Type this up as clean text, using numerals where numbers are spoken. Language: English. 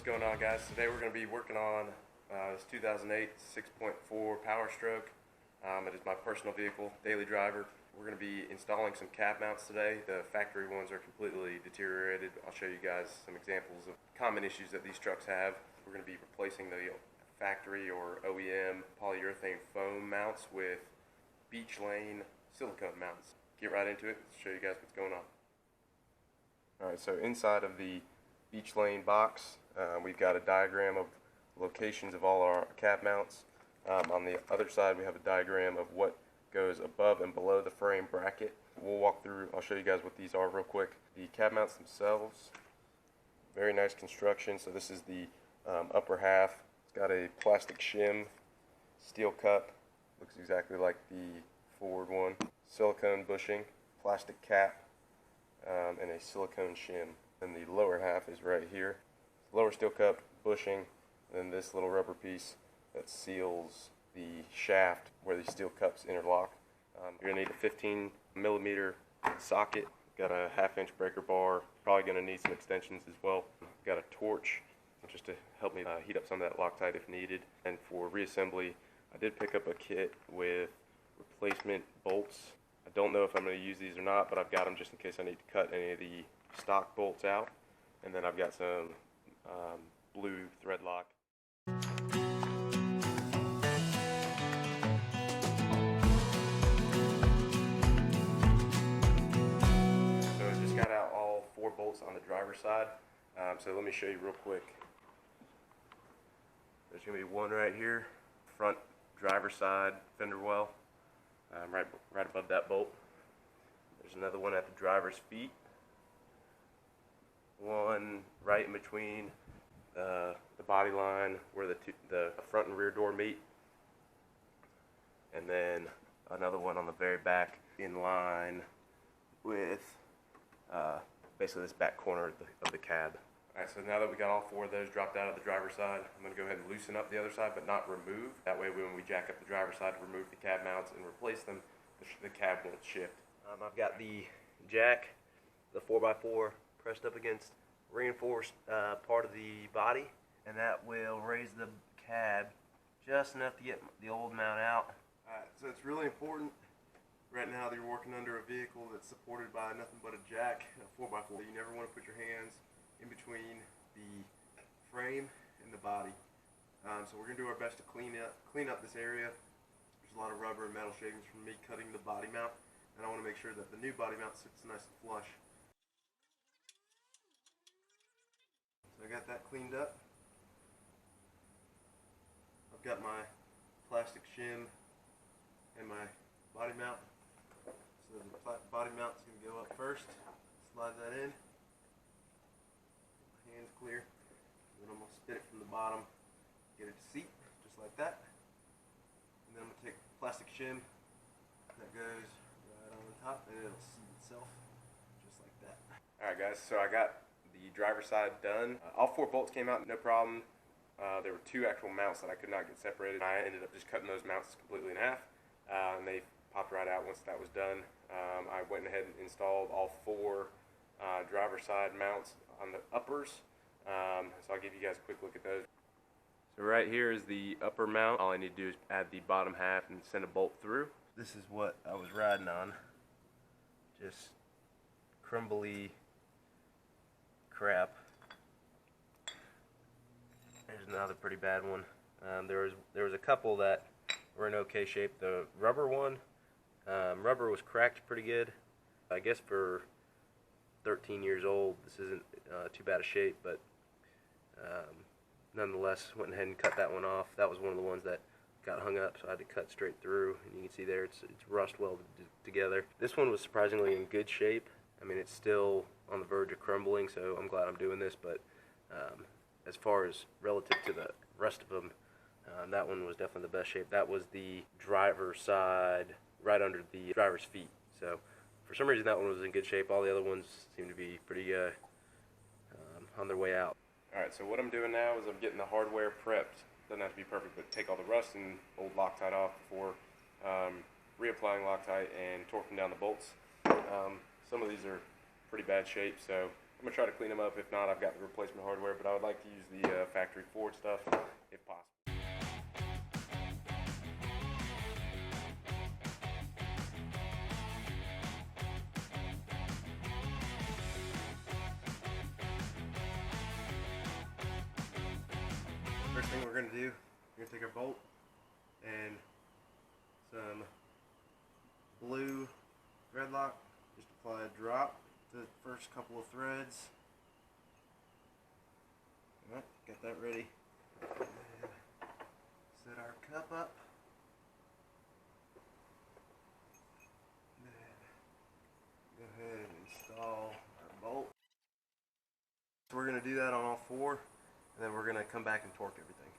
going on, guys? Today we're going to be working on this 2008 6.4 Power Stroke. It is my personal vehicle, daily driver. We're going to be installing some cab mounts today. The factory ones are completely deteriorated. I'll show you guys some examples of common issues that these trucks have. We're going to be replacing the factory or OEM polyurethane foam mounts with Beech Lane silicone mounts. Get right into it. Show you guys what's going on. Alright, so inside of the Beech Lane box, we've got a diagram of locations of all our cab mounts. On the other side, we have a diagram of what goes above and below the frame bracket. We'll walk through, I'll show you guys what these are real quick. The cab mounts themselves, very nice construction. So this is the upper half. It's got a plastic shim, steel cup, looks exactly like the Ford one. Silicone bushing, plastic cap, and a silicone shim. And the lower half is right here. Lower steel cup, bushing, and then this little rubber piece that seals the shaft where the steel cups interlock. You're going to need a 15 millimeter socket. Got a 1/2 inch breaker bar. Probably going to need some extensions as well. Got a torch just to help me heat up some of that Loctite if needed. And for reassembly, I did pick up a kit with replacement bolts. I don't know if I'm going to use these or not, but I've got them just in case I need to cut any of the stock bolts out. And then I've got some blue thread lock. So I just got out all 4 bolts on the driver's side. So let me show you real quick. There's going to be one right here, front driver's side fender well, right above that bolt. There's another one at the driver's feet. One right in between the body line where the front and rear door meet, and then another one on the very back in line with basically this back corner of the cab. Alright, so now that we got all 4 of those dropped out of the driver's side, I'm going to go ahead and loosen up the other side but not remove. That way when we jack up the driver's side to remove the cab mounts and replace them, the cab won't shift. I've got the jack, the 4x4 pressed up against reinforced part of the body, and that will raise the cab just enough to get the old mount out. Alright, so it's really important right now that you're working under a vehicle that's supported by nothing but a jack, a 4x4. You never want to put your hands in between the frame and the body. So we're going to do our best to clean up this area. There's a lot of rubber and metal shavings from me cutting the body mount, and I want to make sure that the new body mount sits nice and flush. So I got that cleaned up. I've got my plastic shim and my body mount. So the body mount is going to go up first. Slide that in. My hand's clear. Then I'm going to spin it from the bottom, get it to seat, just like that. And then I'm going to take the plastic shim that goes right on the top, and it'll seat itself, just like that. Alright guys, so I got the driver's side done. All 4 bolts came out, no problem. There were 2 actual mounts that I could not get separated. I ended up just cutting those mounts completely in half, and they popped right out once that was done. I went ahead and installed all 4 driver's side mounts on the uppers. So I'll give you guys a quick look at those. So right here is the upper mount. All I need to do is add the bottom half and send a bolt through. This is what I was riding on. Just crumbly crap. There's another pretty bad one. There was a couple that were in okay shape. The rubber one, rubber was cracked pretty good. I guess for 13 years old, this isn't too bad a shape, but nonetheless, went ahead and cut that one off. That was one of the ones that got hung up, so I had to cut straight through. And you can see there, it's rust welded together. This one was surprisingly in good shape. I mean, it's still on the verge of crumbling, so I'm glad I'm doing this, but as far as relative to the rest of them, that one was definitely the best shape. That was the driver's side, right under the driver's feet. So for some reason that one was in good shape. All the other ones seem to be pretty on their way out. Alright, so what I'm doing now is I'm getting the hardware prepped. Doesn't have to be perfect, but take all the rust and old Loctite off before reapplying Loctite and torquing down the bolts. Some of these are pretty bad shape, so I'm gonna try to clean them up. If not, I've got the replacement hardware, but I would like to use the factory Ford stuff if possible. First thing we're gonna do, we're gonna take our bolt and some blue thread lock. Just apply a drop to the first couple of threads. Alright, got that ready. And set our cup up. And then go ahead and install our bolt. So we're going to do that on all four, and then we're going to come back and torque everything.